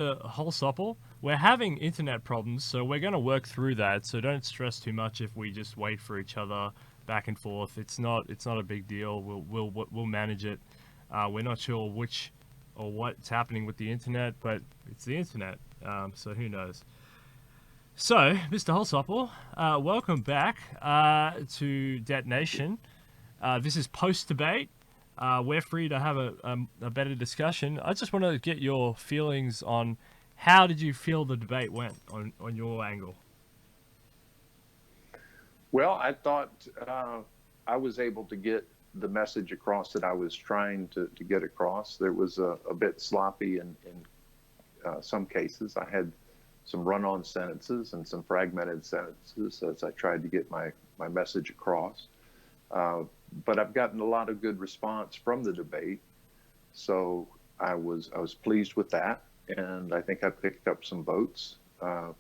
Holsopple. We're having internet problems, so we're going to work through that. So don't stress too much if we just wait for each other back and forth. It's not a big deal. We'll manage it. We're not sure which or what's happening with the internet, but it's the internet. So who knows? So, Mr. Holsopple, welcome back to Detonation. This is post debate. We're free to have a better discussion. I just want to get your feelings on how did you feel the debate went on your angle? Well, I thought I was able to get the message across that I was trying to get across. There was a bit sloppy in some cases. I had some run-on sentences and some fragmented sentences as I tried to get my message across. But I've gotten a lot of good response from the debate, so I was pleased with that, and I think I picked up some votes. I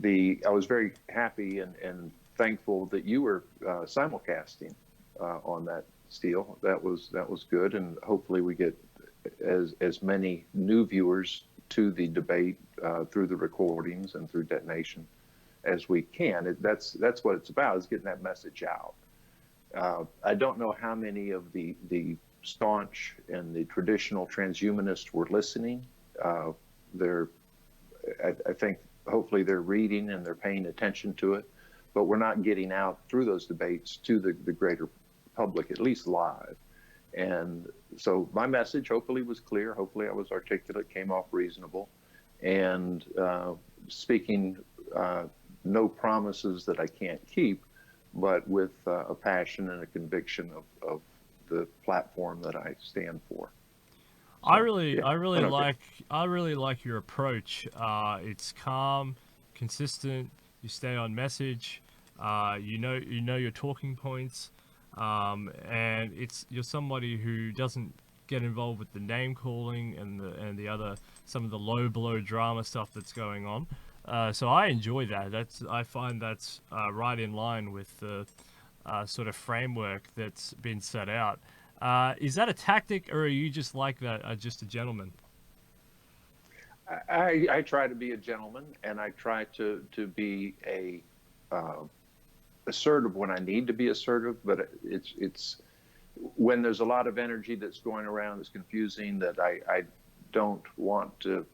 was very happy and thankful that you were simulcasting on that, Steele. That was good, and hopefully we get as many new viewers to the debate through the recordings and through Detonation as we can. That's what it's about, is getting that message out. I don't know how many of the staunch and the traditional transhumanists were listening. I think hopefully they're reading and they're paying attention to it, but we're not getting out through those debates to the greater public, at least live. And so my message hopefully was clear. Hopefully I was articulate, came off reasonable, and speaking no promises that I can't keep, but with a passion and a conviction of the platform that I stand for. So, I really like your approach. It's calm, consistent. You stay on message. You know your talking points, and you're somebody who doesn't get involved with the name calling and the other some of the low blow drama stuff that's going on. So I enjoy that. I find that's right in line with the sort of framework that's been set out. Is that a tactic, or are you just like that, just a gentleman? I try to be a gentleman, and I try to be assertive when I need to be assertive. But it's when there's a lot of energy that's going around that's confusing, that I don't want to.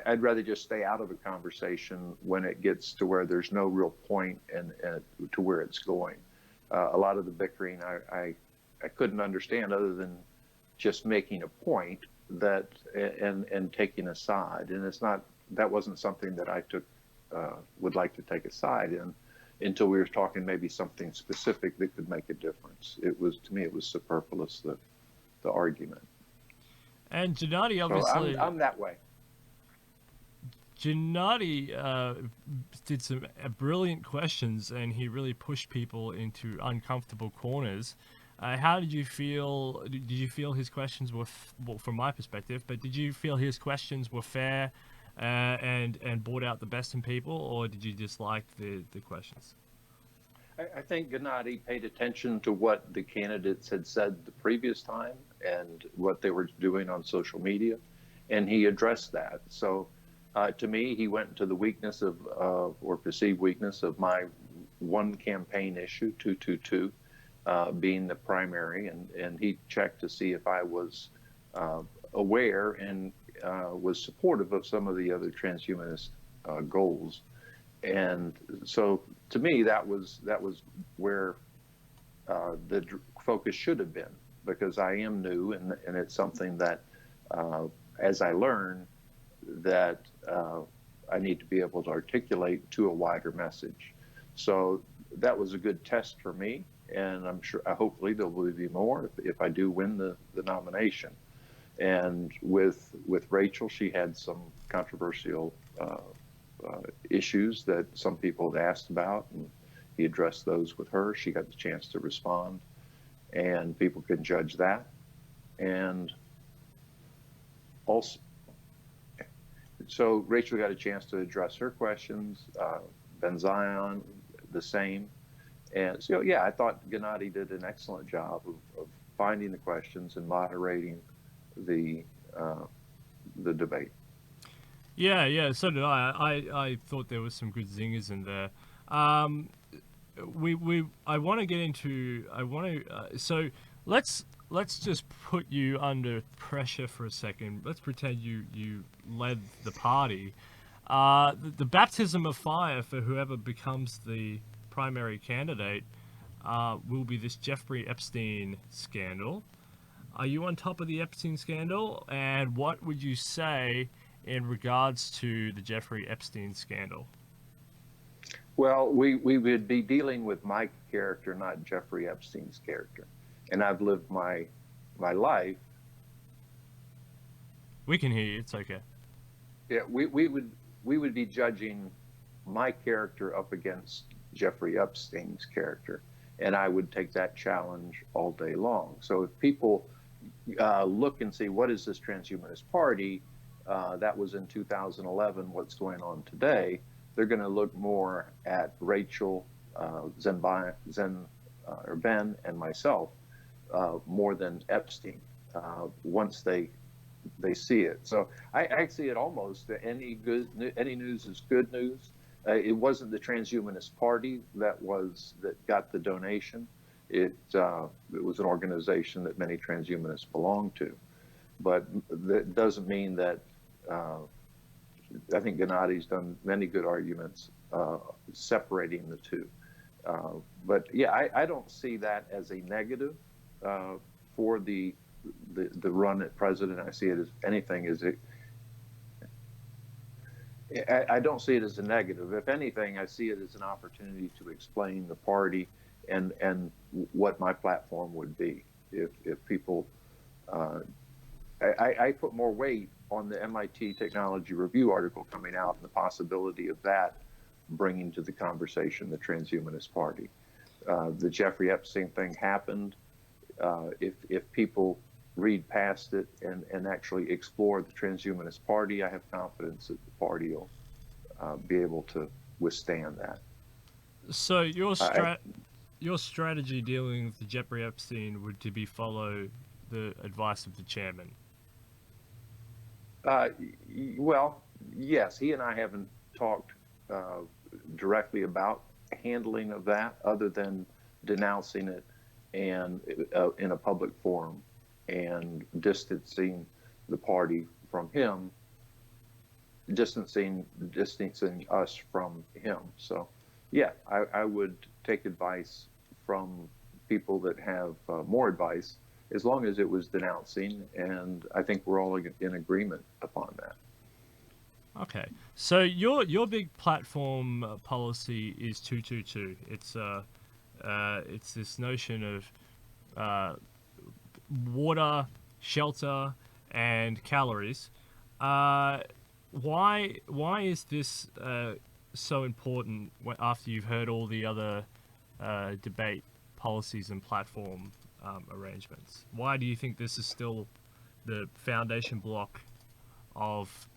I'd rather just stay out of a conversation when it gets to where there's no real point and to where it's going. A lot of the bickering I couldn't understand, other than just making a point that and taking a side. And that wasn't something that I would like to take a side in until we were talking maybe something specific that could make a difference. To me, it was superfluous, the argument. And Gennady, obviously, so I'm that way. Gennady did some brilliant questions, and he really pushed people into uncomfortable corners. How did you feel? Did you feel his questions were, well, from my perspective, but did you feel his questions were fair and brought out the best in people, or did you dislike the questions? I think Gennady paid attention to what the candidates had said the previous time and what they were doing on social media, and he addressed that. So to me, he went to the weakness or perceived weakness of my one campaign issue, 222, being the primary, and he checked to see if I was aware and was supportive of some of the other transhumanist goals. And so to me, that was where the focus should have been, because I am new, and it's something that as I learn, that I need to be able to articulate to a wider message. So that was a good test for me, and I'm sure, hopefully there will be more if I do win the nomination. And with Rachel, she had some controversial issues that some people had asked about, and he addressed those with her. She got the chance to respond, and people can judge that. And also, so Rachel got a chance to address her questions. Ben Zion, the same. And so, yeah, I thought Gennady did an excellent job of finding the questions and moderating the debate. Yeah. So did I. I thought there was some good zingers in there. Um, I want to get into. I want to. So let's just put you under pressure for a second. Let's pretend you led the party. The baptism of fire for whoever becomes the primary candidate will be this Jeffrey Epstein scandal. Are you on top of the Epstein scandal? And what would you say in regards to the Jeffrey Epstein scandal? Well, we would be dealing with my character, not Jeffrey Epstein's character. And I've lived my life. We can hear you. It's okay. Yeah, we would be judging my character up against Jeffrey Epstein's character, and I would take that challenge all day long. So if people look and see what is this transhumanist party, that was in 2011. What's going on today? They're going to look more at Rachel, or Ben, and myself more than Epstein. Once they see it, so I see it almost any news is good news. It wasn't the transhumanist party that got the donation. It was an organization that many transhumanists belong to, but that doesn't mean that. I think Gennady's done many good arguments separating the two. But yeah, I don't see that as a negative for the run at president. I see it as anything as I don't see it as a negative. If anything, I see it as an opportunity to explain the party and what my platform would be if people. I put more weight on the MIT Technology Review article coming out and the possibility of that bringing to the conversation the transhumanist party. The Jeffrey Epstein thing happened. If people read past it and actually explore the transhumanist party, I have confidence that the party will be able to withstand that. So your strategy dealing with the Jeffrey Epstein would to be follow the advice of the chairman. Well, yes, he and I haven't talked directly about handling of that, other than denouncing it and in a public forum and distancing the party from him, distancing us from him. So, yeah, I would take advice from people that have more advice, as long as it was denouncing, and I think we're all in agreement upon that. Okay, so your big platform policy is 222. It's this notion of water, shelter, and calories. Why is this so important after you've heard all the other debate policies and platform arrangements? Why do you think this is still the foundation block of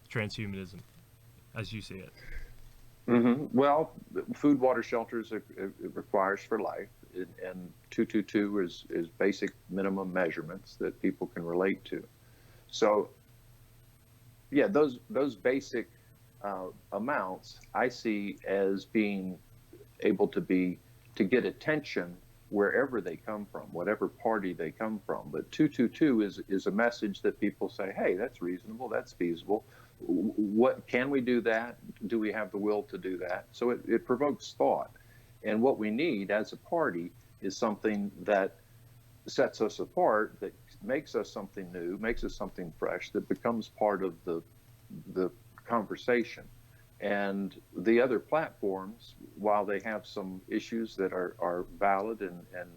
transhumanism, as you see it? Well, food, water, shelters it requires for life, and 222 is basic minimum measurements that people can relate to. So, yeah, those basic amounts I see as being able to get attention wherever they come from, whatever party they come from. But 222 is a message that people say, hey, that's reasonable, that's feasible. What can we do that? Do we have the will to do that? So it provokes thought. And what we need as a party is something that sets us apart, that makes us something new, makes us something fresh, that becomes part of the conversation. And the other platforms, while they have some issues that are valid and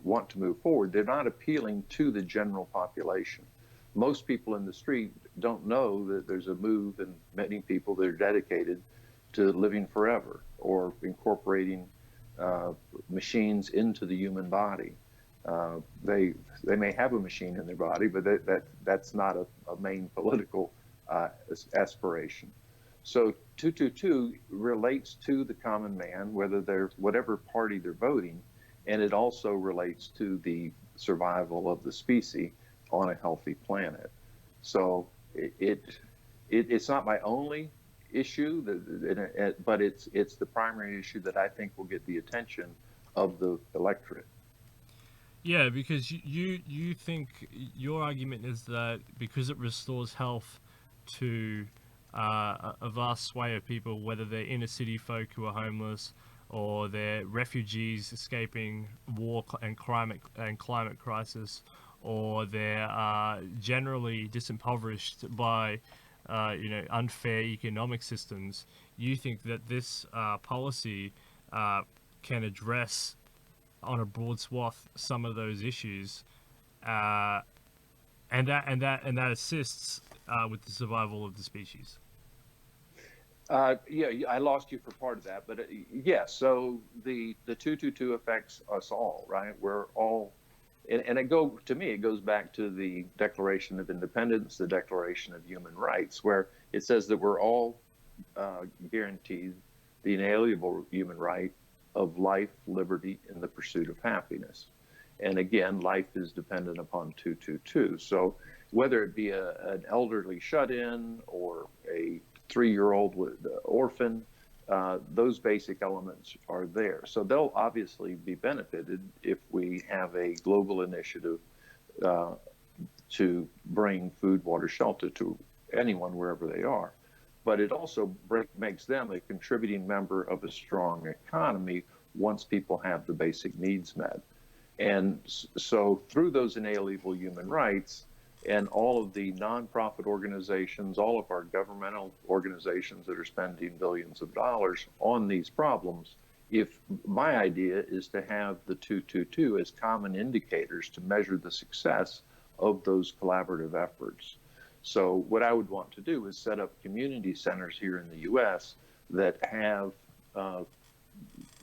want to move forward, they're not appealing to the general population. Most people in the street don't know that there's a move in many people that are dedicated to living forever or incorporating machines into the human body. They may have a machine in their body, but that's not a main political aspiration. So 222 relates to the common man, whatever party they're voting, and it also relates to the survival of the species on a healthy planet. So it, it's not my only issue, but it's the primary issue that I think will get the attention of the electorate. Yeah, because you think your argument is that because it restores health to a vast sway of people, whether they're inner city folk who are homeless or they're refugees escaping war and climate crisis, or they're generally disimpoverished by unfair economic systems. You think that this policy can address on a broad swath some of those issues, uh, and that assists with the survival of the species. Yeah, I lost you for part of that, but yes. So the 222 affects us all, right? We're all, and to me, it goes back to the Declaration of Independence, the Declaration of Human Rights, where it says that we're all guaranteed the inalienable human right of life, liberty, and the pursuit of happiness. And again, life is dependent upon 222. So whether it be an elderly shut-in or a 3-year-old with orphan, those basic elements are there. So they'll obviously be benefited if we have a global initiative to bring food, water, shelter to anyone wherever they are. But it also makes them a contributing member of a strong economy once people have the basic needs met. And so through those inalienable human rights and all of the nonprofit organizations, all of our governmental organizations that are spending billions of dollars on these problems, if my idea is to have the 222 as common indicators to measure the success of those collaborative efforts. So what I would want to do is set up community centers here in the U.S. that have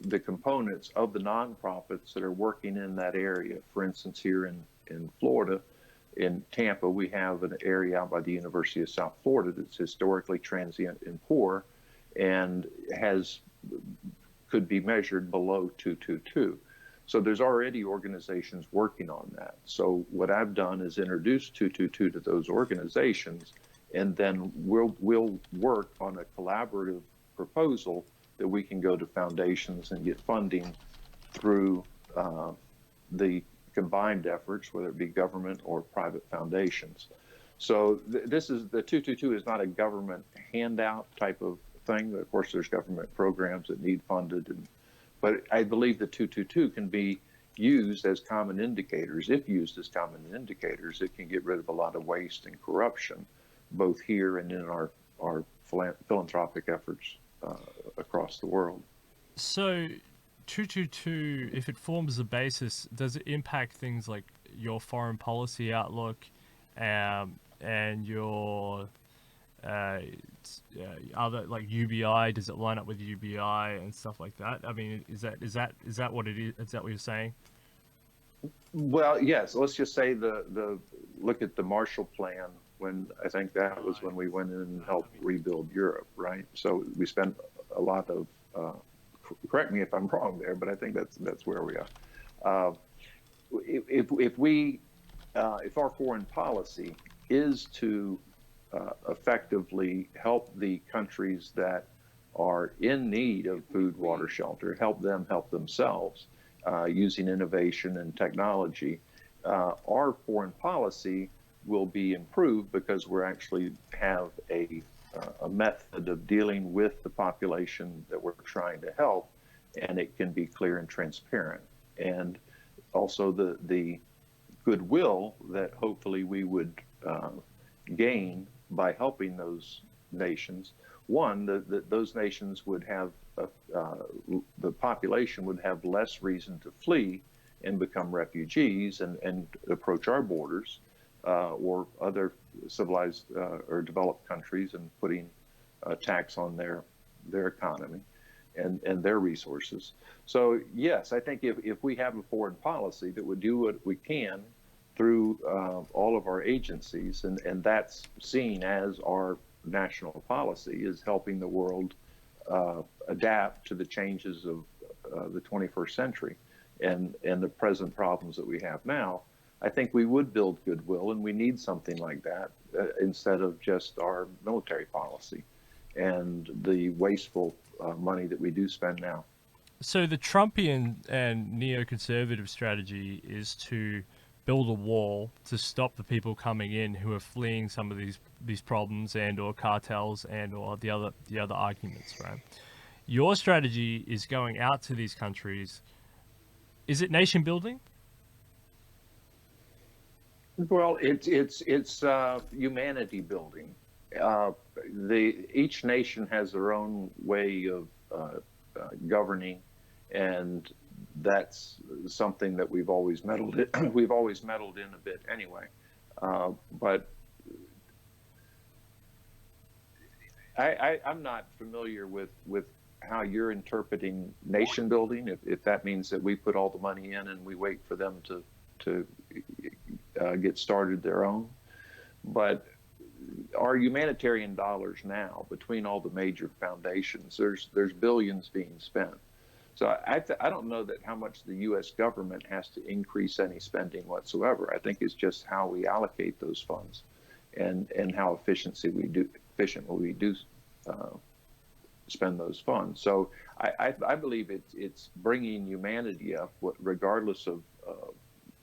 the components of the nonprofits that are working in that area. For instance, here in Florida, in Tampa, we have an area out by the University of South Florida that's historically transient and poor and could be measured below 222. So there's already organizations working on that. So what I've done is introduce 222 to those organizations, and then we'll work on a collaborative proposal that we can go to foundations and get funding through the combined efforts, whether it be government or private foundations. So this is the 222 is not a government handout type of thing. Of course, there's government programs that need funded, but I believe the 222 can be used as common indicators. If used as common indicators, it can get rid of a lot of waste and corruption, both here and in our philanthropic efforts across the world. So 222, if it forms the basis, does it impact things like your foreign policy outlook and your other, like UBI? Does it line up with UBI and stuff like that? I mean, is that what it is? Is that what you're saying? Well, yes. Let's just say the look at the Marshall Plan, when I think that was when we went in and helped rebuild Europe, right? So we spent a lot of correct me if I'm wrong there, but I think that's where we are. If our foreign policy is to effectively help the countries that are in need of food, water, shelter, help them help themselves using innovation and technology, our foreign policy will be improved because we actually have a method of dealing with the population that we're trying to help, and it can be clear and transparent. And also the goodwill that hopefully we would gain by helping those nations. One, those nations would have, the population would have less reason to flee and become refugees and approach our borders or other civilized or developed countries and putting a tax on their economy and their resources. So yes, I think if we have a foreign policy that would do what we can through all of our agencies, and that's seen as our national policy, is helping the world adapt to the changes of the 21st century and the present problems that we have now, I think we would build goodwill, and we need something like that instead of just our military policy and the wasteful money that we do spend now. So the Trumpian and neoconservative strategy is to build a wall to stop the people coming in who are fleeing some of these problems and or cartels and or the other arguments, right? Your strategy is going out to these countries. Is it nation building? Well, it's humanity building. Each nation has their own way of governing, and that's something that we've always meddled in. We've always meddled in a bit anyway. But I'm not familiar with how you're interpreting nation building. If that means that we put all the money in and we wait for them to get started their own. But our humanitarian dollars now, between all the major foundations, there's billions being spent. So I don't know that how much the U.S. government has to increase any spending whatsoever. I think it's just how we allocate those funds, and how efficiently we do spend those funds. So I believe it's bringing humanity up, regardless of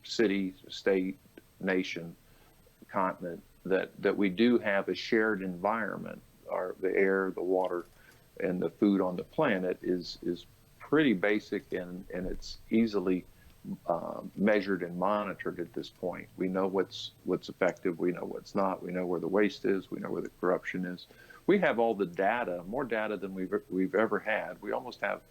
city, state, nation, continent, that we do have a shared environment. The air, the water, and the food on the planet is pretty basic, and it's easily measured and monitored at this point. We know what's effective, we know what's not, we know where the waste is, we know where the corruption is. We have all the data, more data than we've ever had. We almost have,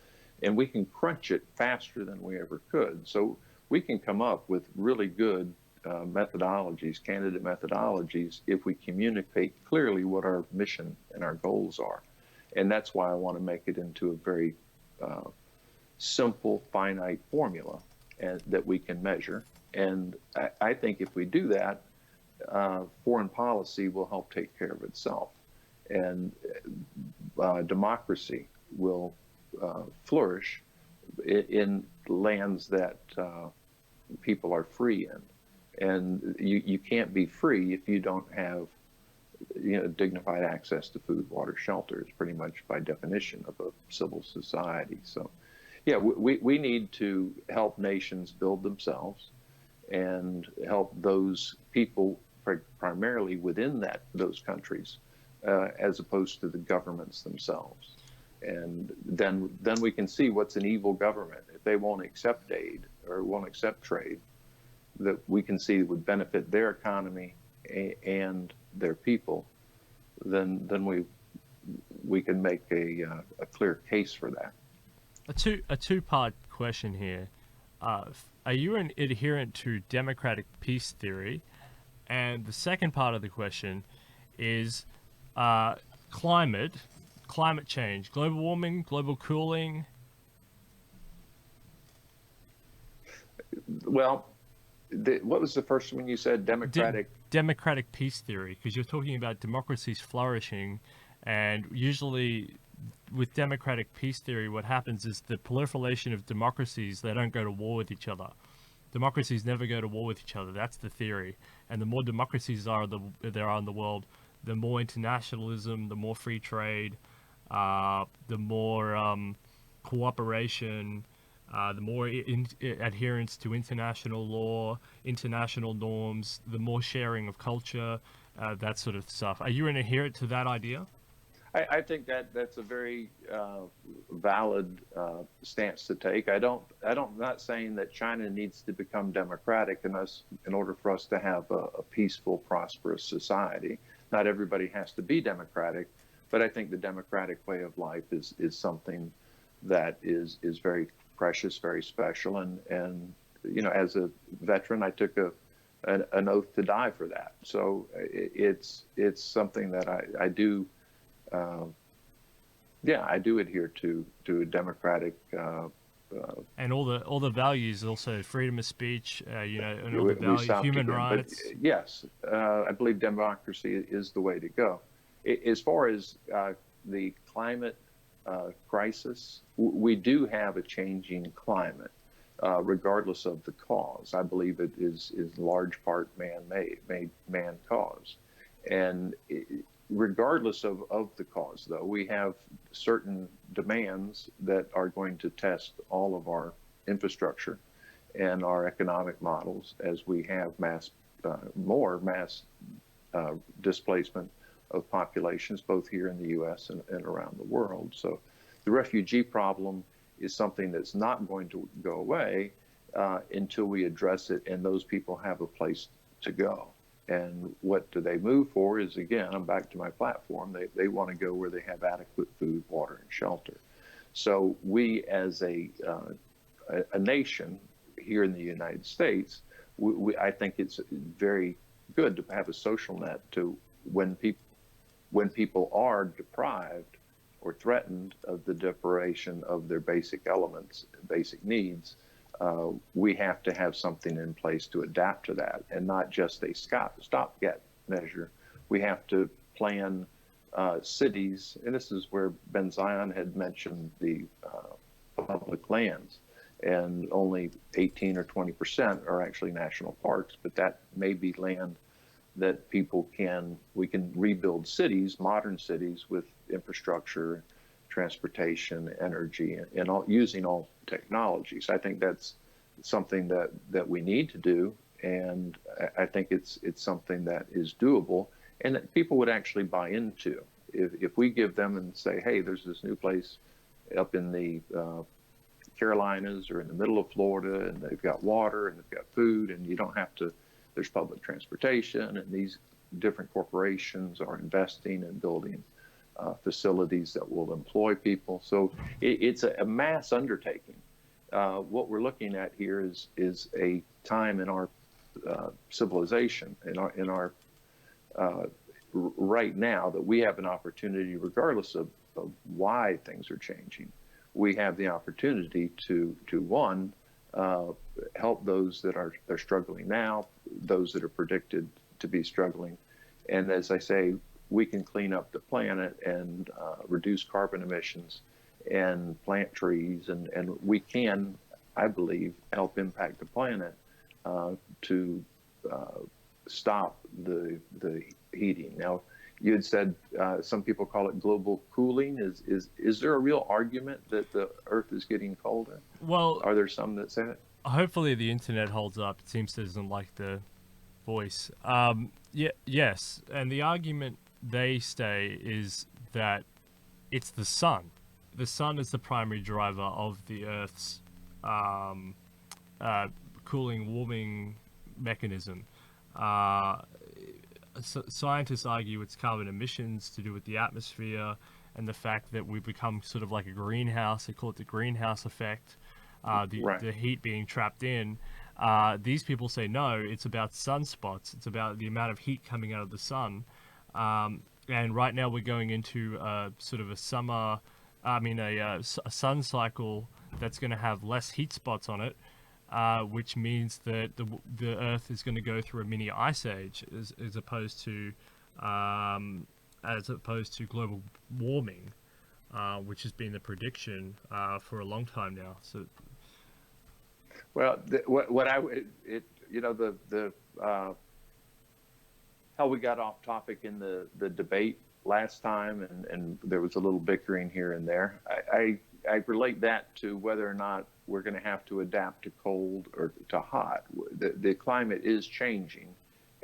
and we can crunch it faster than we ever could. So we can come up with really good methodologies, candidate methodologies, if we communicate clearly what our mission and our goals are. And that's why I want to make it into a very simple, finite formula that we can measure. And I think if we do that, foreign policy will help take care of itself. And democracy will flourish in lands that people are free in. And you can't be free if you don't have, dignified access to food, water, shelter. It's pretty much by definition of a civil society. So, yeah, we need to help nations build themselves and help those people primarily within those countries, as opposed to the governments themselves. And then we can see what's an evil government. If they won't accept aid or won't accept trade, that we can see would benefit their economy and their people, then we can make a clear case for that. A two-part question here. Are you an adherent to democratic peace theory? And the second part of the question is climate change, global warming, global cooling. Well, what was the first one you said? Democratic peace theory, because you're talking about democracies flourishing, and usually with democratic peace theory, what happens is the proliferation of democracies, they don't go to war with each other. Democracies never go to war with each other. That's the theory. And the more democracies there are in the world, the more internationalism, the more free trade, the more cooperation, the more adherence to international law, international norms, the more sharing of culture, that sort of stuff. Are you an adherent to that idea? I think that's a very valid stance to take. Not saying that China needs to become democratic in order for us to have a peaceful, prosperous society. Not everybody has to be democratic, but I think the democratic way of life is something that is very precious, very special, and as a veteran, I took an oath to die for that. So it's something that I do. I do adhere to a democratic. And all the values, also freedom of speech, and all the values, human rights. But yes, I believe democracy is the way to go. As far as the climate crisis, we do have a changing climate, regardless of the cause. I believe it is in large part man-made, man-caused. And regardless of the cause, though, we have certain demands that are going to test all of our infrastructure and our economic models as we have more mass displacement of populations, both here in the U.S. and around the world. So the refugee problem is something that's not going to go away until we address it and those people have a place to go. And what do they move for is, again, I'm back to my platform, they want to go where they have adequate food, water, and shelter. So we as a nation here in the United States, I think it's very good to have a social net to when people are deprived or threatened of the deprivation of their basic elements, basic needs, we have to have something in place to adapt to that, and not just a stopgap measure. We have to plan cities, and this is where Ben Zion had mentioned the public lands, and only 18 or 20% are actually national parks, but that may be land that we can rebuild cities, modern cities, with infrastructure, transportation, energy, and using all technologies. I think that's something that we need to do, and I think it's something that is doable and that people would actually buy into. If we give them and say, hey, there's this new place up in the Carolinas or in the middle of Florida, and they've got water and they've got food, and you don't have to, there's public transportation, and these different corporations are investing and building facilities that will employ people. So it's a mass undertaking. What we're looking at here is a time in our civilization, in our right now, that we have an opportunity, regardless of why things are changing. We have the opportunity to one, help those that are struggling now, those that are predicted to be struggling. And as I say, we can clean up the planet and reduce carbon emissions and plant trees. And we can, I believe, help impact the planet to stop the heating. Now, you had said some people call it global cooling. Is there a real argument that the Earth is getting colder? Well, are there some that say that? Hopefully the internet holds up. It seems it doesn't like the voice. Yes, and the argument they say is that it's the sun. The sun is the primary driver of the Earth's cooling, warming mechanism. Scientists argue it's carbon emissions to do with the atmosphere and the fact that we've become sort of like a greenhouse. They call it the greenhouse effect, the heat being trapped in. These people say no, it's about sunspots. It's about the amount of heat coming out of the sun. And right now we're going into sort of a sun cycle that's going to have less heat spots on it, which means that the Earth is going to go through a mini ice age, as opposed to global warming, which has been the prediction for a long time now. So, well, how we got off topic in the debate last time, and there was a little bickering here and there. I relate that to whether or not we're going to have to adapt to cold or to hot. The climate is changing,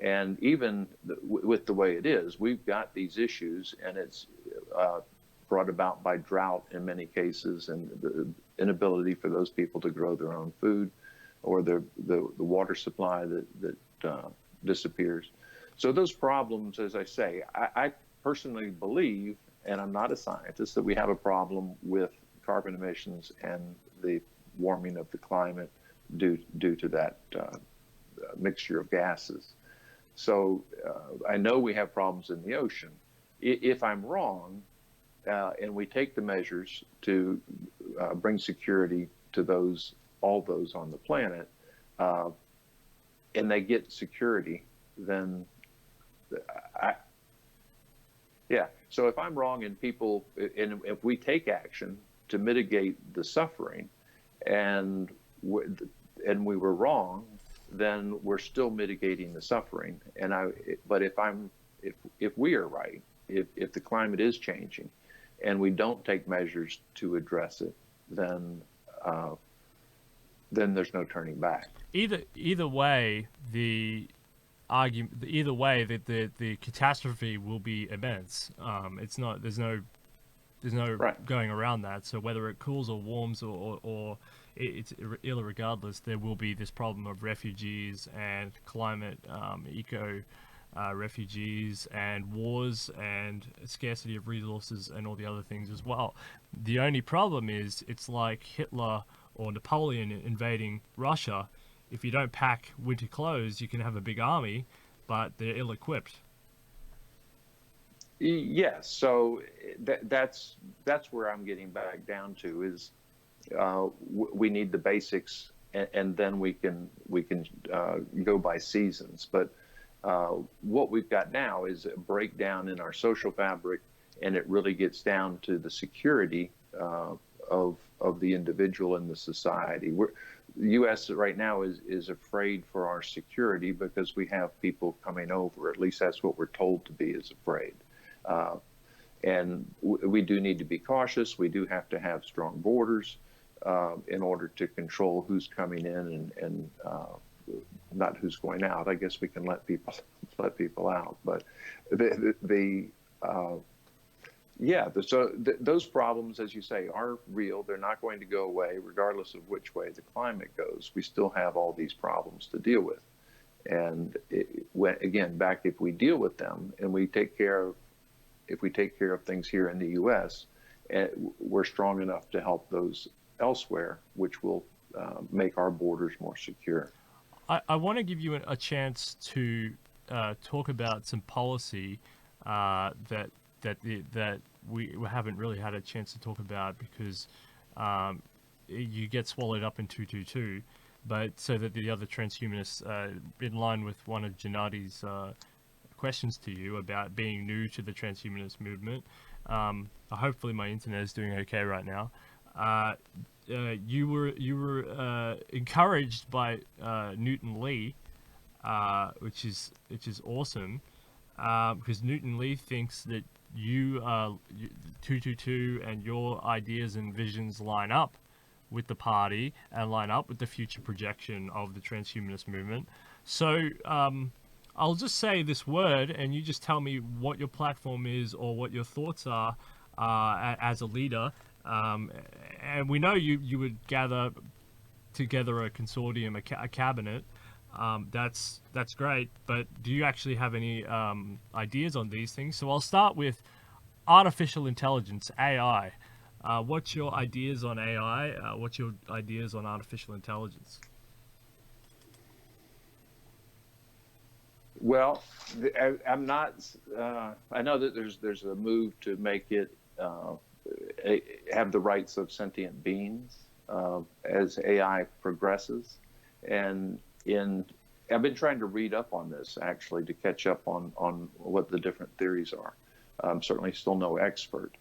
and even with the way it is, we've got these issues, and it's brought about by drought in many cases, and the inability for those people to grow their own food, or the water supply that disappears. So those problems, as I say, I personally believe, and I'm not a scientist, that we have a problem with carbon emissions and the warming of the climate due to that mixture of gases. So I know we have problems in the ocean. If I'm wrong, and we take the measures to bring security to all those on the planet, and they get security, then so if I'm wrong and if we take action to mitigate the suffering, and we were wrong, then we're still mitigating the suffering. But if I'm if we are right, if the climate is changing, and we don't take measures to address it, then there's no turning back. Either way, the argument, either way, that the catastrophe will be immense. It's not. There's no Right. going around that. So whether it cools or warms or it's irregardless, there will be this problem of refugees and climate, eco refugees and wars and scarcity of resources and all the other things as well. The only problem is it's like Hitler or Napoleon invading Russia. If you don't pack winter clothes, you can have a big army, but they're ill-equipped. Yes. So that's where I'm getting back down to is we need the basics, and then we can go by seasons. But what we've got now is a breakdown in our social fabric, and it really gets down to the security of the individual and the society. The U.S. right now is afraid for our security because we have people coming over. At least that's what we're told to be, is afraid. And we do need to be cautious. We do have to have strong borders in order to control who's coming in and not who's going out. I guess we can let people out, but those problems, as you say, are real. They're not going to go away, regardless of which way the climate goes. We still have all these problems to deal with, and if we deal with them and we take care of things here in the U.S., we're strong enough to help those elsewhere, which will make our borders more secure. I want to give you a chance to talk about some policy that we haven't really had a chance to talk about because you get swallowed up in 222, but so that the other transhumanists, in line with one of Gennady's questions to you about being new to the transhumanist movement. Hopefully my internet is doing okay right now. You were encouraged by Newton Lee, which is awesome, because Newton Lee thinks that you 222 and your ideas and visions line up with the party and line up with the future projection of the transhumanist movement. So I'll just say this word, and you just tell me what your platform is or what your thoughts are as a leader. And we know you would gather together a consortium, a cabinet. That's great. But do you actually have any ideas on these things? So I'll start with artificial intelligence, AI. What's your ideas on AI? What's your ideas on artificial intelligence? Well, I'm not. I know that there's a move to make it have the rights of sentient beings as AI progresses, and I've been trying to read up on this actually to catch up on what the different theories are. I'm certainly still no expert,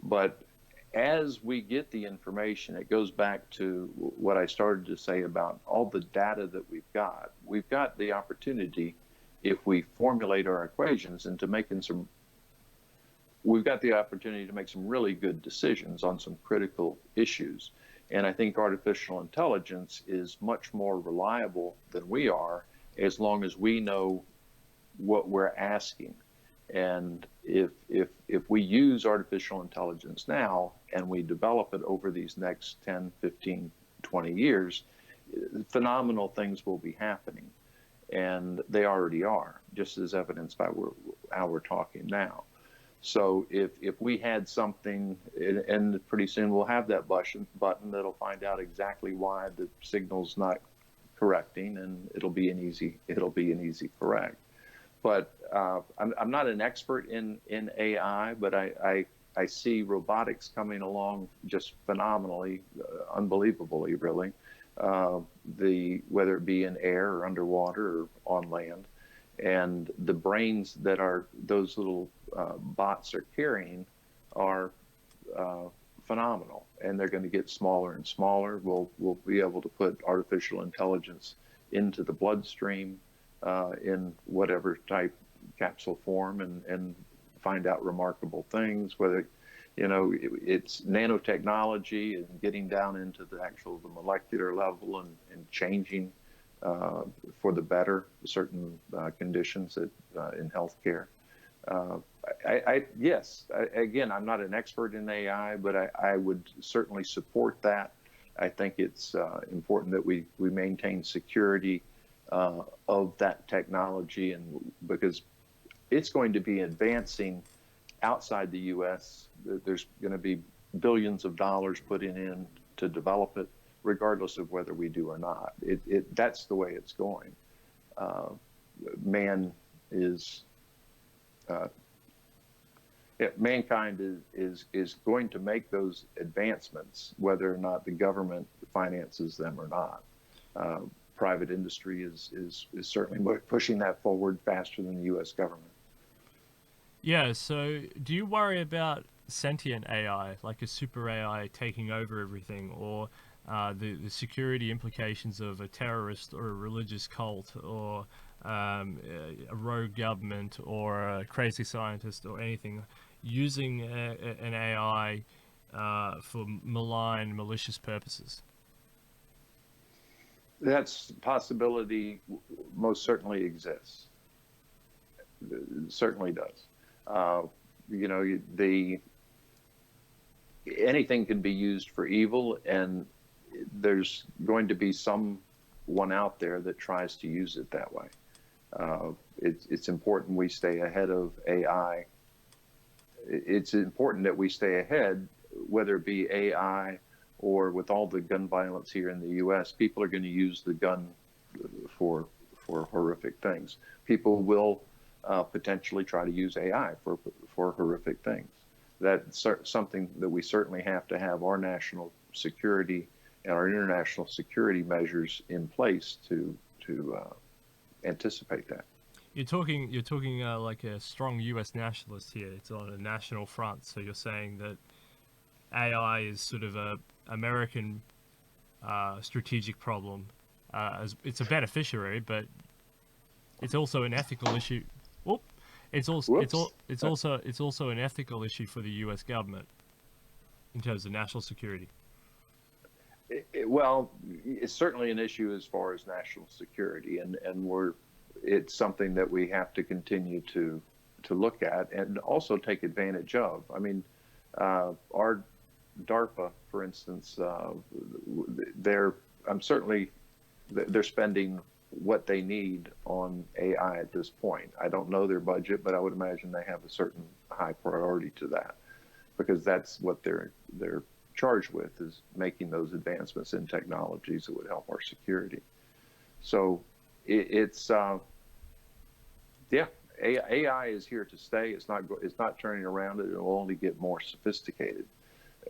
but as we get the information, it goes back to what I started to say about all the data that we've got. We've got the opportunity, if we formulate our equations, into we've got the opportunity to make some really good decisions on some critical issues. And I think artificial intelligence is much more reliable than we are, as long as we know what we're asking. And if we use artificial intelligence now and we develop it over these next 10, 15, 20 years, phenomenal things will be happening. And they already are, just as evidenced by how we're talking now. So if we had something, and pretty soon we'll have that button that'll find out exactly why the signal's not correcting, and it'll be an easy correct. But I'm not an expert in AI, but I see robotics coming along just phenomenally, unbelievably, really. Whether it be in air or underwater or on land, and the brains that those little bots are carrying are phenomenal, and they're going to get smaller and smaller. We'll be able to put artificial intelligence into the bloodstream in whatever type capsule form and find out remarkable things, whether, it's nanotechnology and getting down into the molecular level and changing for the better certain conditions in healthcare. Again, I'm not an expert in AI, but I would certainly support that. I think it's important that we maintain security of that technology, and because it's going to be advancing outside the U.S. There's going to be billions of dollars put in to develop it, regardless of whether we do or not. That's the way it's going. Mankind is going to make those advancements, whether or not the government finances them or not. Private industry is certainly pushing that forward faster than the U.S. government. Yeah, so do you worry about sentient AI, like a super AI taking over everything, or the security implications of a terrorist or a religious cult, or a rogue government, or a crazy scientist, or anything, using an AI for malign, malicious purposes? That's possibility most certainly exists. It certainly does. Anything can be used for evil, and there's going to be someone out there that tries to use it that way. It's important we stay ahead of AI. It's important that we stay ahead, whether it be AI or with all the gun violence here in the U.S. People are going to use the gun for horrific things. People will potentially try to use AI for horrific things. That's something that we certainly have to have our national security and our international security measures in place to anticipate that. You're talking like a strong U.S. nationalist here. It's on a national front. So you're saying that AI is sort of a American strategic problem. It's a beneficiary, but it's also an ethical issue. Whoop. It's also an ethical issue for the U.S. government in terms of national security. Well, it's certainly an issue as far as national security, and it's something that we have to continue to look at and also take advantage of. I mean, our DARPA, for instance, they're spending what they need on AI at this point. I don't know their budget, but I would imagine they have a certain high priority to that, because that's what they're charged with, is making those advancements in technologies that would help our security. So AI is here to stay. It's not turning around. It will only get more sophisticated,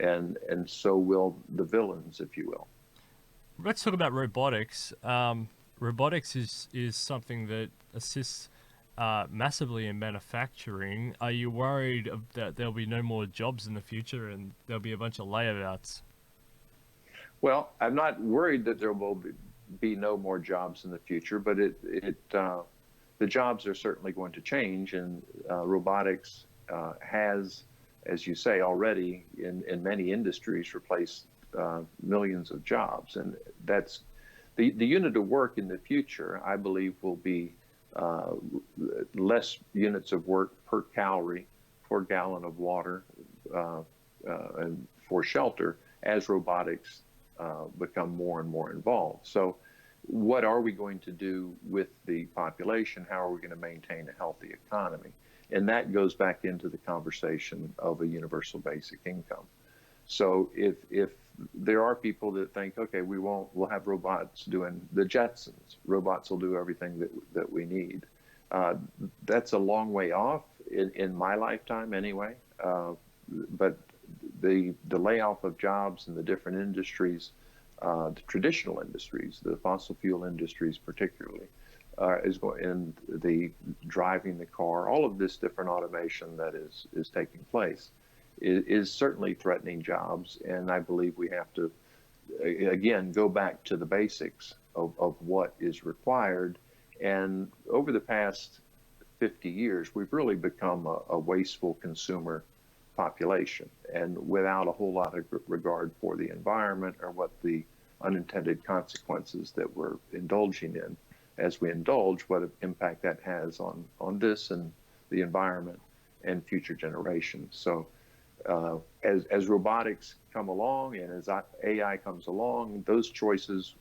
and so will the villains, if you will. Let's talk about robotics. Robotics is something that assists massively in manufacturing. Are you worried that there'll be no more jobs in the future and there'll be a bunch of layouts? Well, I'm not worried that there will be no more jobs in the future, but the jobs are certainly going to change, and robotics has, as you say, already in many industries replaced millions of jobs, and that's the unit of work in the future. I believe will be less units of work per calorie, per gallon of water, and for shelter, as robotics become more and more involved. So what are we going to do with the population? How are we going to maintain a healthy economy? And that goes back into the conversation of a universal basic income. So if there are people that think, okay, we'll have robots doing the Jetsons. Robots will do everything that we need. That's a long way off in my lifetime anyway. But the layoff of jobs in the different industries, the traditional industries, the fossil fuel industries particularly, and the driving the car, all of this different automation that is taking place is certainly threatening jobs. And I believe we have to, again, go back to the basics of what is required. And over the past 50 years, we've really become a wasteful consumer population, and without a whole lot of regard for the environment or what the unintended consequences that we're indulging in as we indulge, what impact that has on this and the environment and future generations. So as robotics come along and as AI comes along, those choices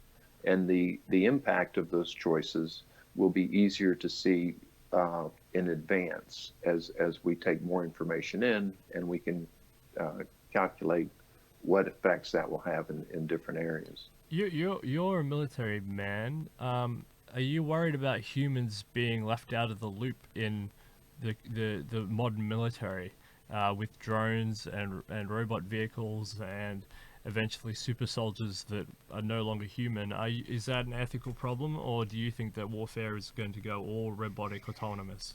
and the impact of those choices will be easier to see in advance as we take more information in, and we can calculate what effects that will have in different areas. You're a military man. Are you worried about humans being left out of the loop in the modern military with drones and robot vehicles and eventually super soldiers that are no longer human? Is that an ethical problem, or do you think that warfare is going to go all robotic autonomous?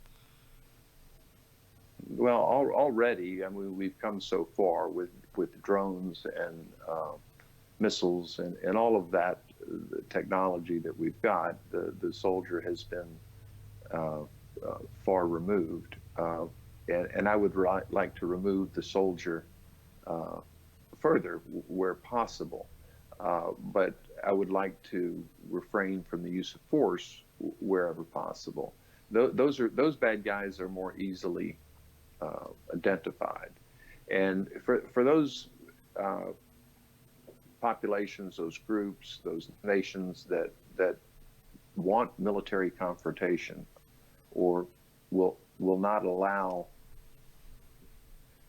Well, already, I mean, we've come so far with drones and missiles and all of that the technology that we've got. The soldier has been far removed, and I would like to remove the soldier further where possible. But I would like to refrain from the use of force wherever possible. Those bad guys are more easily identified, and for those populations, those groups, those nations that want military confrontation or will not allow.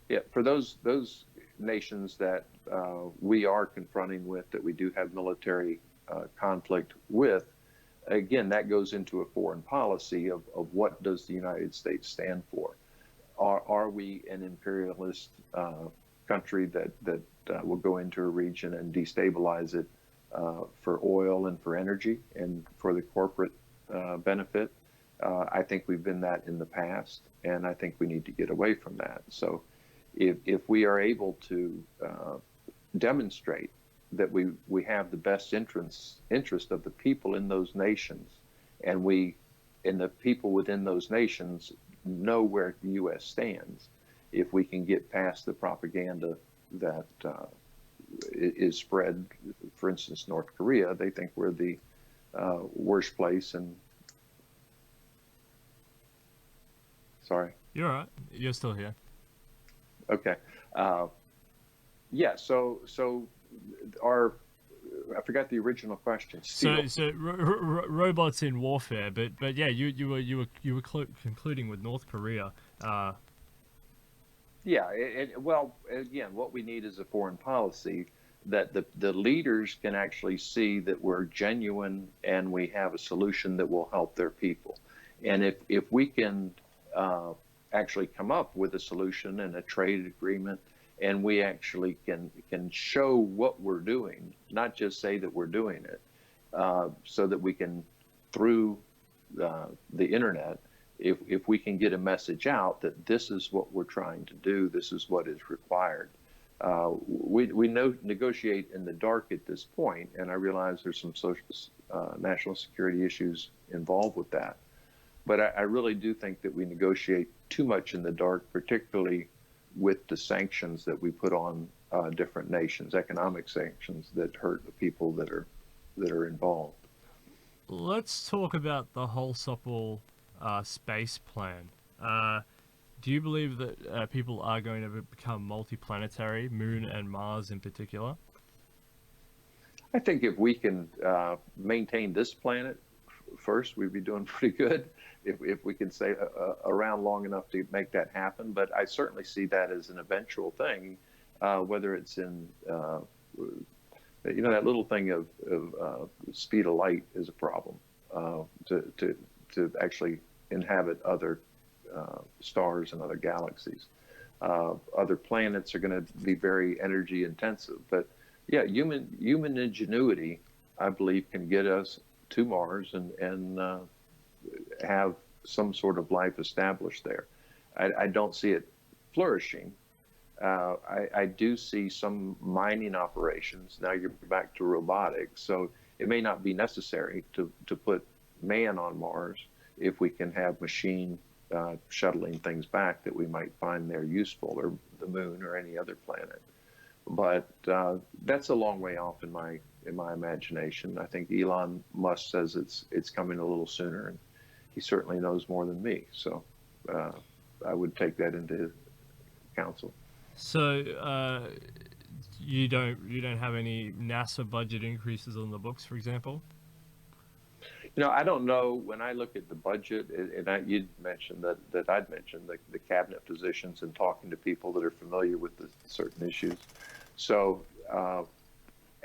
Yeah, for those nations that we are confronting with, that we do have military conflict with, again, that goes into a foreign policy of what does the United States stand for. Are we an imperialist country that will go into a region and destabilize it for oil and for energy and for the corporate benefit? I think we've been that in the past, and I think we need to get away from that. So if we are able to demonstrate that we have the best interest of the people in those nations, and the people within those nations know where the U.S. stands, if we can get past the propaganda that is spread, for instance, North Korea, they think we're the worst place. And sorry. You're all right. You're still here. Okay. Yeah. So I forgot the original question. Steele. So robots in warfare, but yeah, you were concluding with North Korea. Yeah. Well, again, what we need is a foreign policy that the leaders can actually see that we're genuine and we have a solution that will help their people. And if we can actually come up with a solution and a trade agreement, and we actually can show what we're doing, not just say that we're doing it, so that we can, through the internet, if we can get a message out that this is what we're trying to do, this is what is required. We negotiate in the dark at this point, and I realize there's some national security issues involved with that. But I really do think that we negotiate too much in the dark, particularly with the sanctions that we put on different nations, economic sanctions that hurt the people that are involved. Let's talk about the Holsopple space plan. Do you believe that people are going to become multiplanetary, Moon and Mars in particular? I think if we can maintain this planet first, we'd be doing pretty good. If we can stay around long enough to make that happen. But I certainly see that as an eventual thing, whether it's in, that little thing of speed of light is a problem to actually inhabit other stars and other galaxies. Other planets are going to be very energy intensive. But yeah, human ingenuity, I believe, can get us to Mars and have some sort of life established there. I don't see it flourishing. I do see some mining operations. Now you're back to robotics. So it may not be necessary to put man on Mars if we can have machine shuttling things back that we might find there useful, or the moon or any other planet. But that's a long way off in my imagination. I think Elon Musk says it's coming a little sooner, and he certainly knows more than me. So I would take that into counsel. So you don't have any NASA budget increases on the books, for example? I don't know. When I look at the budget, and you'd mentioned that I'd mentioned the cabinet positions and talking to people that are familiar with the certain issues. So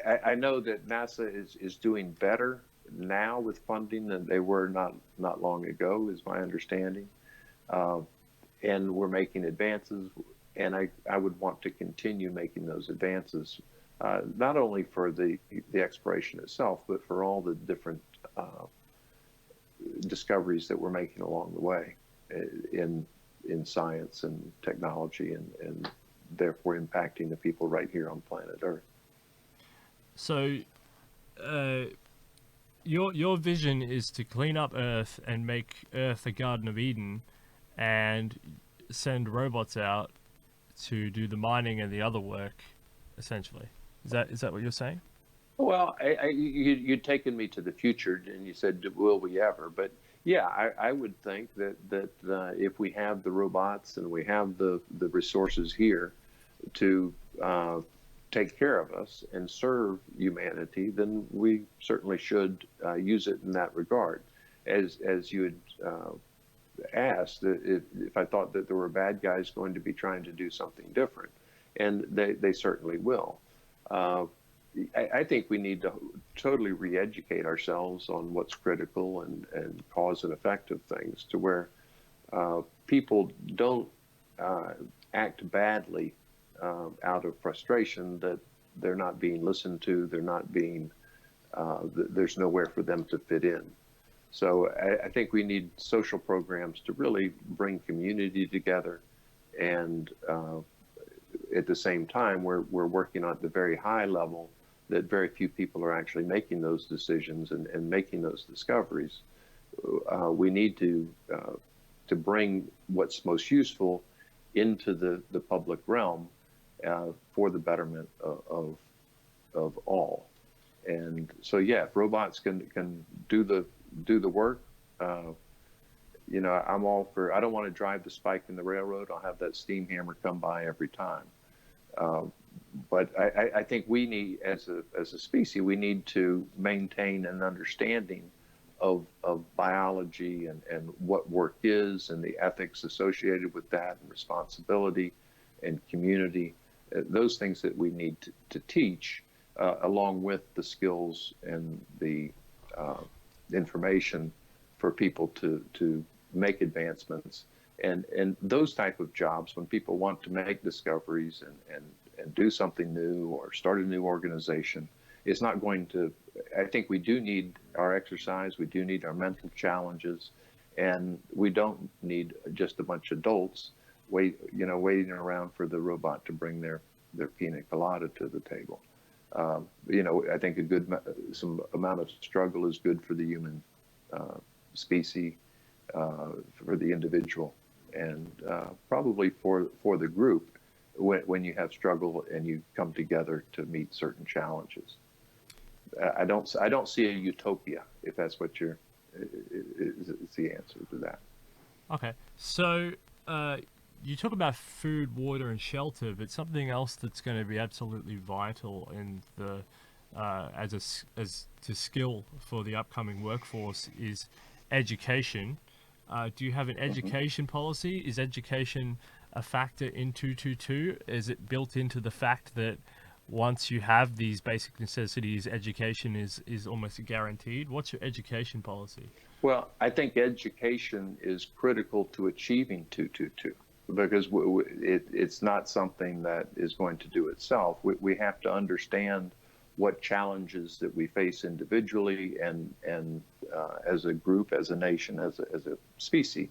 I know that NASA is doing better now with funding than they were not long ago, is my understanding. And we're making advances, and I would want to continue making those advances, not only for the exploration itself, but for all the different discoveries that we're making along the way in science and technology, and therefore impacting the people right here on planet Earth. So your vision is to clean up Earth and make Earth a Garden of Eden, and send robots out to do the mining and the other work, essentially. Is that what you're saying? Well, you'd taken me to the future, and you said, "Will we ever?" But yeah, I would think that if we have the robots and we have the resources here to take care of us and serve humanity, then we certainly should use it in that regard. As you had asked, if I thought that there were bad guys going to be trying to do something different, and they certainly will. I think we need to totally re-educate ourselves on what's critical and cause and effect of things, to where people don't act badly out of frustration that they're not being listened to, they're not being, there's nowhere for them to fit in. So I think we need social programs to really bring community together, and at the same time, we're working on at the very high level that very few people are actually making those decisions and making those discoveries. We need to bring what's most useful into the public realm for the betterment of all. And so, yeah, if robots can do the work, I'm all for. I don't want to drive the spike in the railroad. I'll have that steam hammer come by every time. But I think we need, as a species, we need to maintain an understanding of biology and what work is, and the ethics associated with that, and responsibility and community, those things that we need to teach, along with the skills and the information for people to make advancements. And those type of jobs, when people want to make discoveries and do something new or start a new organization, it's not going to. I think we do need our exercise, we do need our mental challenges, and we don't need just a bunch of adults waiting around for the robot to bring their pina colada to the table. I think some amount of struggle is good for the human species, for the individual, and probably for the group when you have struggle and you come together to meet certain challenges. I don't see a utopia, if that's what is the answer to that. Okay, so you talk about food, water, and shelter, but something else that's going to be absolutely vital in the as to skill for the upcoming workforce is education. Do you have an education policy? Is education a factor in 222? Is it built into the fact that once you have these basic necessities, education is almost guaranteed? What's your education policy? Well, I think education is critical to achieving 222, because it's not something that is going to do itself. We have to understand what challenges that we face individually and as a group, as a nation, as a species.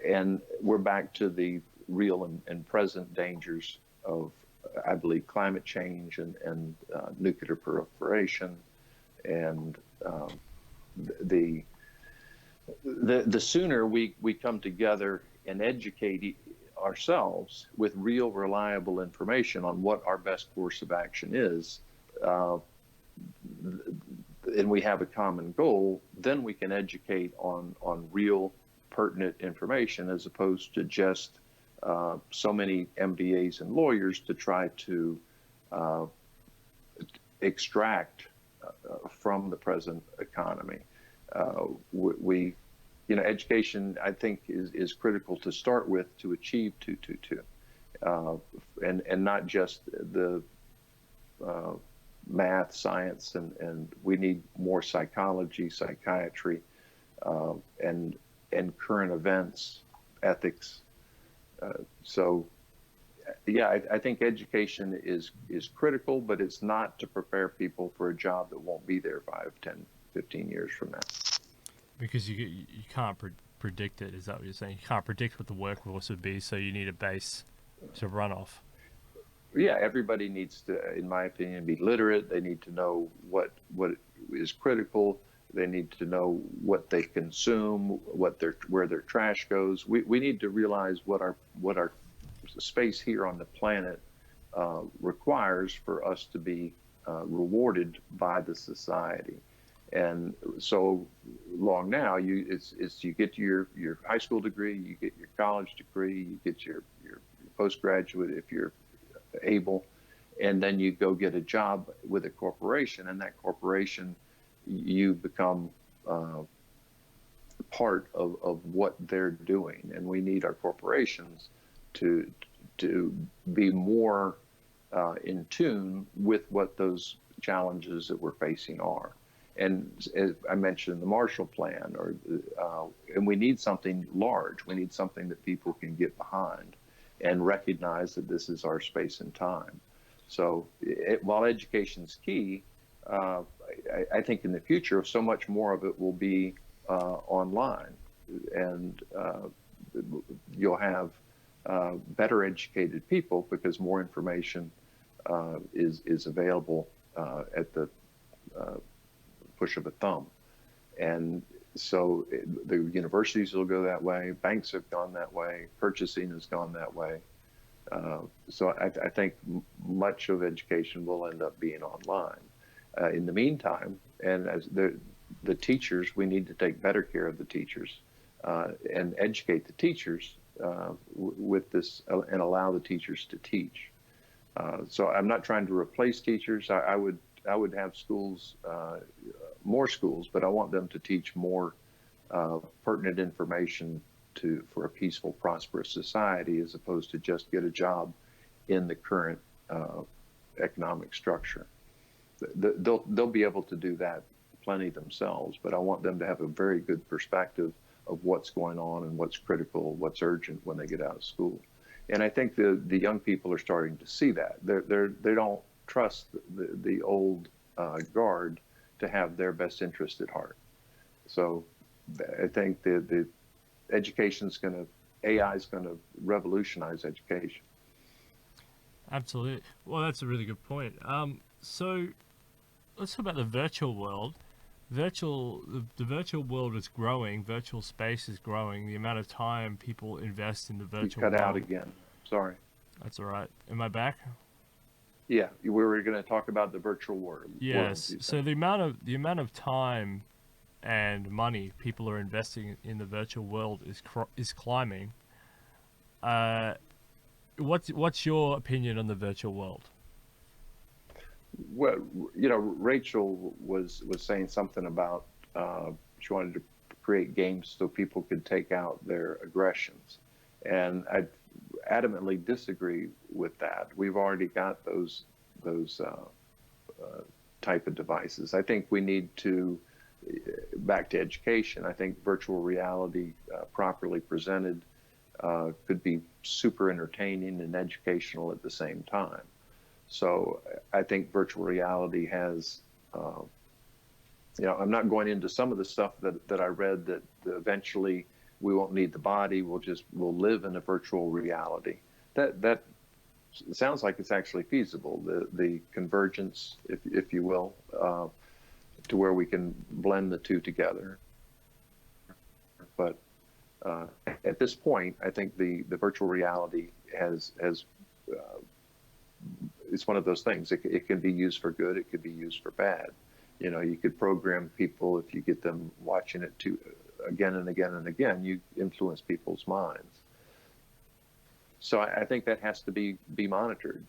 And we're back to the real and present dangers of, I believe, climate change and nuclear proliferation, and the The sooner we come together and educate ourselves with real, reliable information on what our best course of action is, uh, and we have a common goal, then we can educate on real, pertinent information as opposed to just so many MBAs and lawyers to try to uh, extract from the present economy. We, education, I think, is critical to start with to achieve 222, and not just the math, science, and we need more psychology, psychiatry, and current events, ethics. So yeah, I think education is critical, but it's not to prepare people for a job that won't be there 5, 10, 15 years from now. Because you can't predict it. Is that what you're saying? You can't predict what the workforce would be, so you need a base to run off. Yeah, everybody needs to, in my opinion, be literate. They need to know what is critical. They need to know what they consume, where their trash goes. We need to realize what our space here on the planet requires for us to be rewarded by the society. And so long now, you get your high school degree, you get your college degree, you get your postgraduate if you're able, and then you go get a job with a corporation, and that corporation, you become part of what they're doing. And we need our corporations to be more in tune with what those challenges that we're facing are. And as I mentioned, the Marshall Plan, and we need something large. We need something that people can get behind and recognize that this is our space and time. So while education's key, I think in the future, so much more of it will be online, and you'll have better educated people because more information is available at the push of a thumb. And so the universities will go that way, banks have gone that way, purchasing has gone that way. So I think much of education will end up being online. In the meantime, and as the teachers, we need to take better care of the teachers and educate the teachers with this, and allow the teachers to teach. So I'm not trying to replace teachers. I would have schools, more schools, but I want them to teach more pertinent information for a peaceful, prosperous society, as opposed to just get a job in the current economic structure. They'll be able to do that plenty themselves, but I want them to have a very good perspective of what's going on and what's critical, what's urgent when they get out of school. And I think the young people are starting to see that. They don't trust the old guard to have their best interest at heart. So I think the AI is going to revolutionize education. Absolutely. Well, that's a really good point. So let's talk about the virtual world. The virtual world is growing. Virtual space is growing. The amount of time people invest in the virtual world. You cut out again. Sorry. That's all right. Am I back? Yeah, we were going to talk about the virtual world. Yes. So the amount of time and money people are investing in the virtual world is climbing. What's your opinion on the virtual world? Well, Rachel was saying something about she wanted to create games so people could take out their aggressions, and I adamantly disagree with that. We've already got those type of devices. I think we need to, back to education, I think virtual reality properly presented could be super entertaining and educational at the same time. So I think virtual reality has, I'm not going into some of the stuff that I read that eventually we won't need the body. We'll live in a virtual reality. That sounds like it's actually feasible. The convergence, if you will, to where we can blend the two together. But at this point, I think the virtual reality has it's one of those things. It can be used for good. It could be used for bad. You know, you could program people if you get them watching it again and again and again. You influence people's minds. So I think that has to be monitored.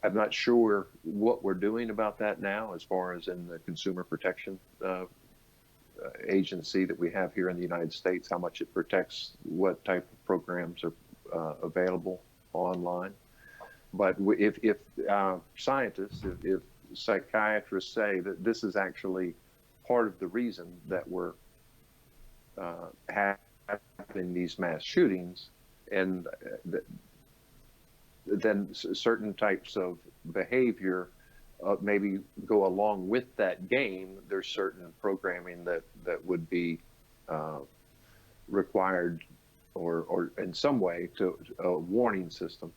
I'm not sure what we're doing about that now, as far as in the consumer protection agency that we have here in the United States, how much it protects what type of programs are available online. But if scientists, if psychiatrists say that this is actually part of the reason that we're having these mass shootings, and then certain types of behavior maybe go along with that game, there's certain programming that would be required, or in some way, to a warning system.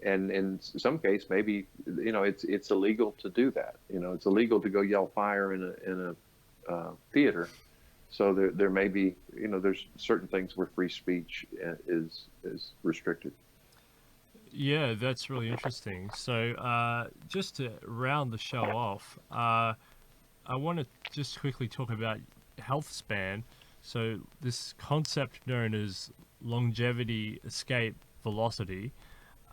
And in some case, maybe, you know, it's illegal to do that. You know, it's illegal to go yell fire in a theater. So there may be, you know, there's certain things where free speech is restricted. Yeah, that's really interesting. So just to round the show off, I want to just quickly talk about Healthspan. So this concept known as longevity, escape, velocity.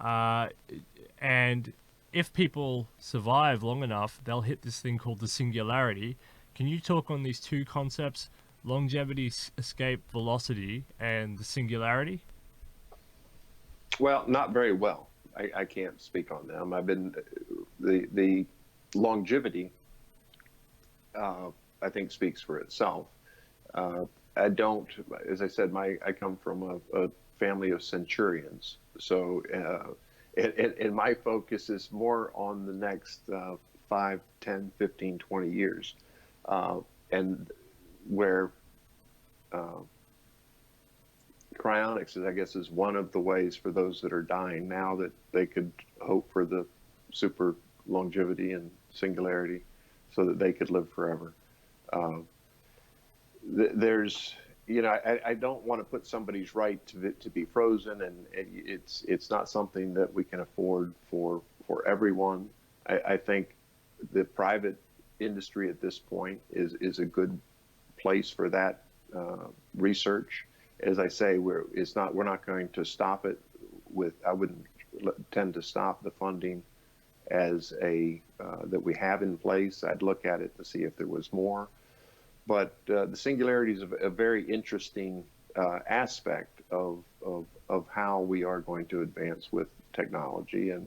And if people survive long enough, they'll hit this thing called the singularity. Can you talk on these two concepts, longevity, escape, velocity, and the singularity? Well, not very well. I can't speak on them. I've been the longevity. I think speaks for itself. I don't, as I said, I come from a family of centurions, so and my focus is more on the next 5, 10, 15, 20 years, and where cryonics is one of the ways for those that are dying now that they could hope for the super longevity and singularity, so that they could live forever. There's, you know, I don't want to put somebody's right to be frozen, and it's not something that we can afford for everyone. I think the private industry at this point is a good place for that research. As I say, we're not going to stop it with. I wouldn't tend to stop the funding as that we have in place. I'd look at it to see if there was more. But the singularity is a very interesting aspect of how we are going to advance with technology, and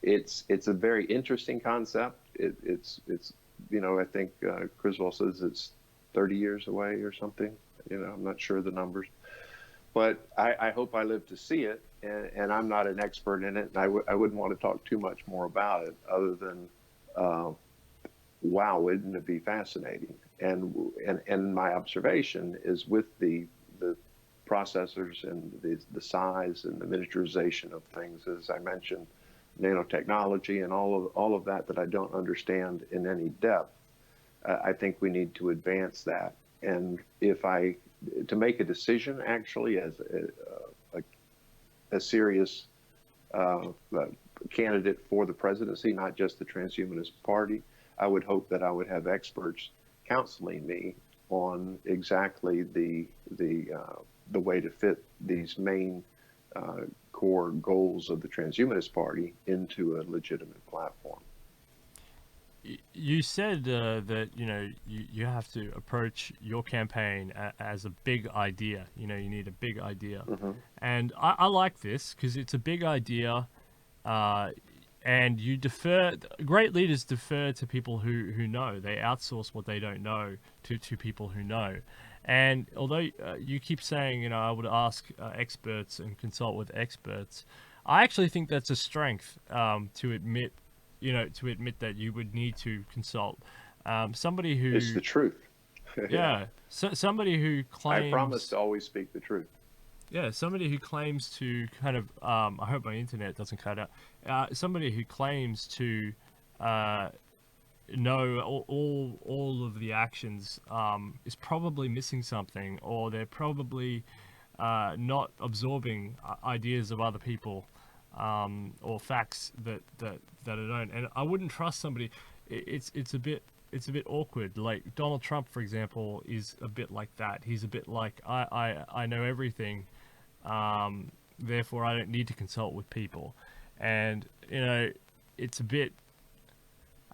it's a very interesting concept. It's you know, I think Criswell says it's 30 years away or something. You know, I'm not sure the numbers, but I hope I live to see it. And I'm not an expert in it, and I wouldn't want to talk too much more about it, other than wow, wouldn't it be fascinating? And my observation is, with the processors and the size and the miniaturization of things, as I mentioned, nanotechnology and all of that I don't understand in any depth. I think we need to advance that. And to make a decision, actually, as a serious candidate for the presidency, not just the Transhumanist Party, I would hope that I would have experts counseling me on exactly the way to fit these main core goals of the Transhumanist Party into a legitimate platform. You said that, you know, you have to approach your campaign as a big idea. You know, you need a big idea. Mm-hmm. And I like this because it's a big idea, and you defer. Great leaders defer to people who know. They outsource what they don't know to people who know. And although you keep saying, you know, I would ask experts and consult with experts, I actually think that's a strength, to admit that you would need to consult somebody who. It's the truth. Yeah, somebody who claims. I promise to always speak the truth. Yeah, somebody who claims to kind of. I hope my internet doesn't cut out. Somebody who claims to know all of the actions is probably missing something, or they're probably not absorbing ideas of other people, or facts that I don't. And I wouldn't trust somebody. It's a bit awkward. Like Donald Trump, for example, is a bit like that. He's a bit like I know everything, therefore I don't need to consult with people. And it's a bit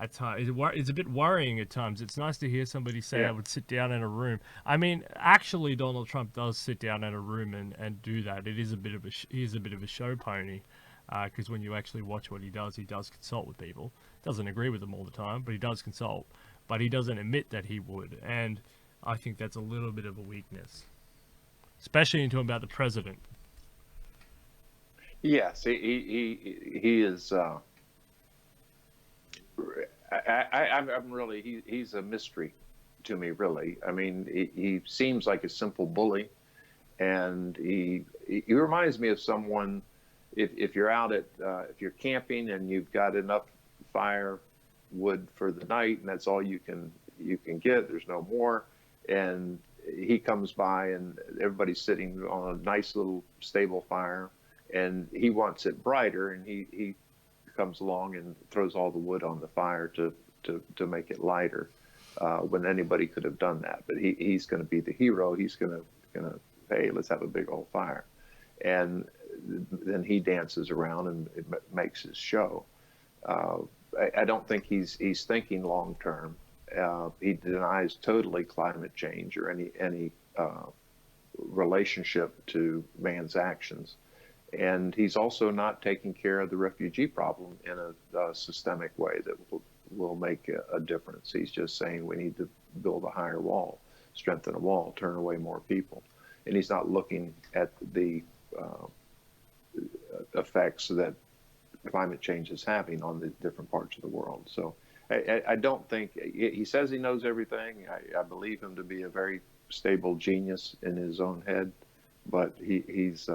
at times it's a bit worrying at times. It's nice to hear somebody say I would sit down in a room. I mean, actually, Donald Trump does sit down in a room and do that. It is a bit of he is a bit of a show pony, because when you actually watch what he does consult with people. Doesn't agree with them all the time, but he does consult. But he doesn't admit that he would, and I think that's a little bit of a weakness, especially in talking about the president. Yes, he is. I'm really he's a mystery to me, really. I mean, he seems like a simple bully, and he reminds me of someone. If you're out at if you're camping and you've got enough firewood for the night and that's all you can get, there's no more, and he comes by and everybody's sitting on a nice little stable fire, and he wants it brighter, and he comes along and throws all the wood on the fire to make it lighter, when anybody could have done that. But he's going to be the hero. He's going to hey, let's have a big old fire, and then he dances around and it makes his show. I don't think he's thinking long term. He denies totally climate change or any relationship to man's actions. And he's also not taking care of the refugee problem in a systemic way that will make a difference. He's just saying we need to build a higher wall, strengthen a wall, turn away more people. And he's not looking at the effects that climate change is having on the different parts of the world. So I don't think, he says he knows everything. I believe him to be a very stable genius in his own head, but he's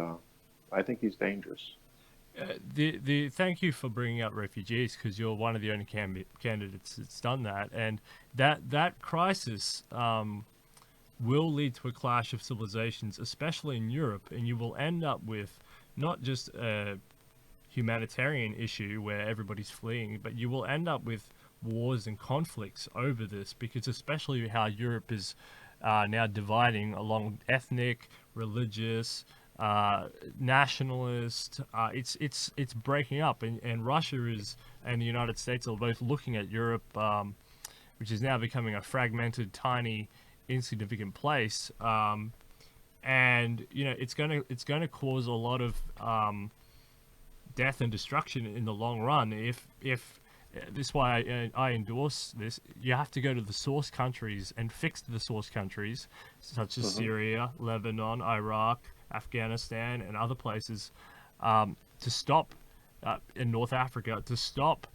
I think he's dangerous. The thank you for bringing up refugees, because you're one of the only candidates that's done that, and that crisis will lead to a clash of civilizations, especially in Europe, and you will end up with not just a humanitarian issue where everybody's fleeing, but you will end up with wars and conflicts over this, because especially how Europe is now dividing along ethnic, religious, nationalist. It's breaking up, and Russia is and the United States are both looking at Europe, which is now becoming a fragmented, tiny, insignificant place. And it's gonna cause a lot of death and destruction in the long run. If this is why I endorse this. You have to go to the source countries and fix the source countries, such as Syria, Lebanon, Iraq, Afghanistan, and other places, to stop in North Africa, to stop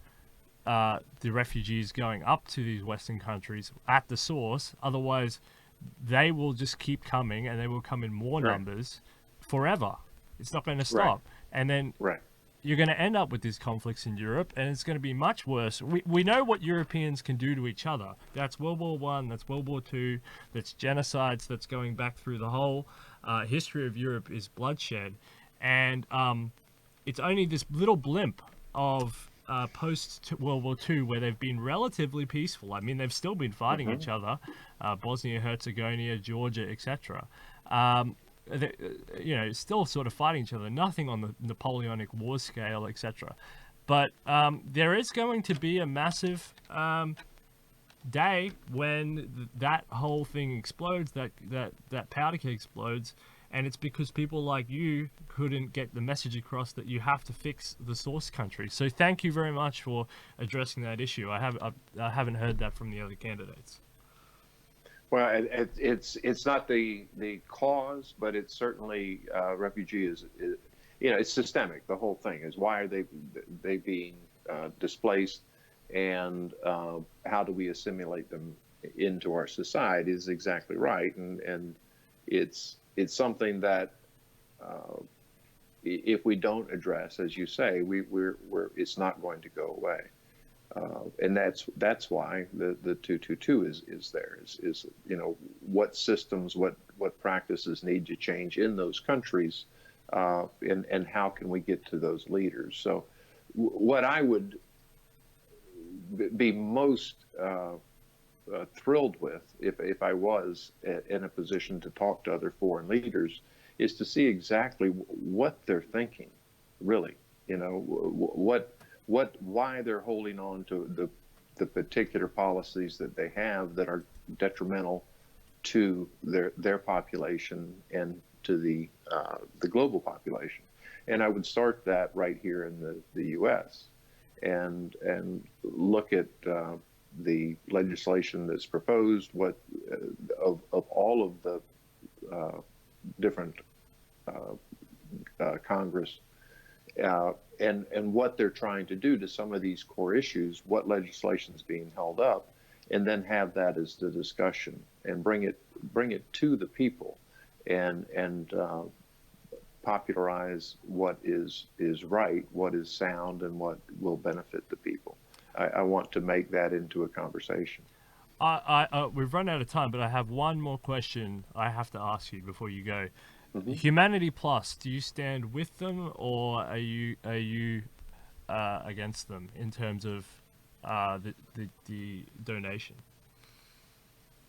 the refugees going up to these Western countries at the source. Otherwise, they will just keep coming, and they will come in more numbers forever. It's not going to stop. And then you're going to end up with these conflicts in Europe, and it's going to be much worse. We know what Europeans can do to each other. That's World War One, that's World War Two, that's genocides, that's going back through the whole history of Europe is bloodshed. And it's only this little blimp of post-World War II where they've been relatively peaceful. I mean, they've still been fighting each other, Bosnia, Herzegovina, Georgia, etc. Still sort of fighting each other, nothing on the Napoleonic War scale, etc. But there is going to be a massive day when that whole thing explodes, that powder keg explodes, and it's because people like you couldn't get the message across that you have to fix the source country. So thank you very much for addressing that issue. I haven't heard that from the other candidates. Well, it's not the cause, but it's certainly refugee is it's systemic. The whole thing is, why are they being displaced, and how do we assimilate them into our society is exactly right, and it's something that if we don't address, as you say, we're it's not going to go away. And that's why the 222 is there, is what systems, what practices need to change in those countries, and how can we get to those leaders. So what I would be most thrilled with, if I was in a position to talk to other foreign leaders, is to see exactly what they're thinking, really. Why they're holding on to the particular policies that they have that are detrimental to their population and to the global population. And I would start that right here in the U.S. and look at the legislation that's proposed, of all of the different Congress, and what they're trying to do to some of these core issues, what legislation is being held up, and then have that as the discussion and bring it to the people, and popularize what is right, what is sound, and what will benefit the people. I want to make that into a conversation. We've run out of time, but I have one more question I have to ask you before you go. Mm-hmm. Humanity Plus, do you stand with them, or are you against them in terms of the donation?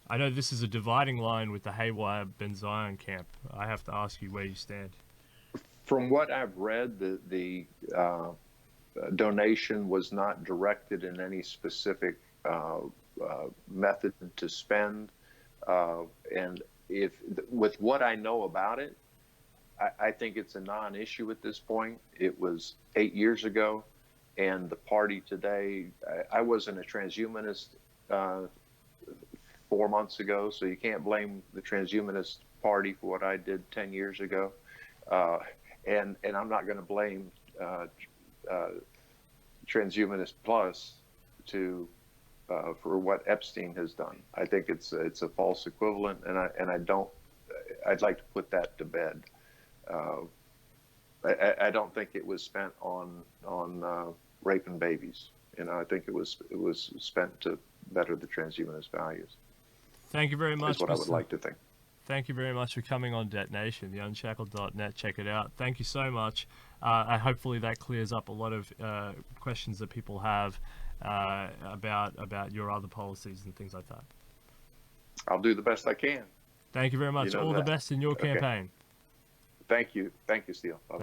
I know this is a dividing line with the Haywire Ben Zion camp. I have to ask you where you stand. From what I've read, the donation was not directed in any specific method to spend, and with what I know about it, I think it's a non-issue at this point. It was 8 years ago, and the party today, I wasn't a transhumanist 4 months ago, so you can't blame the transhumanist party for what I did 10 years ago. And I'm not going to blame Transhumanist Plus for what Epstein has done. I think it's a false equivalent, and I'd like to put that to bed. I don't think it was spent on raping babies. I think it was spent to better the transhumanist values. Thank you very much. Is what I would like to think. Thank you very much for coming on Detonation, theunshackled.net. Check it out. Thank you so much. Hopefully that clears up a lot of questions that people have about your other policies and things like that. I'll do the best I can. Thank you very much. All the best in your campaign. Thank you. Thank you, Steele. Bye-bye.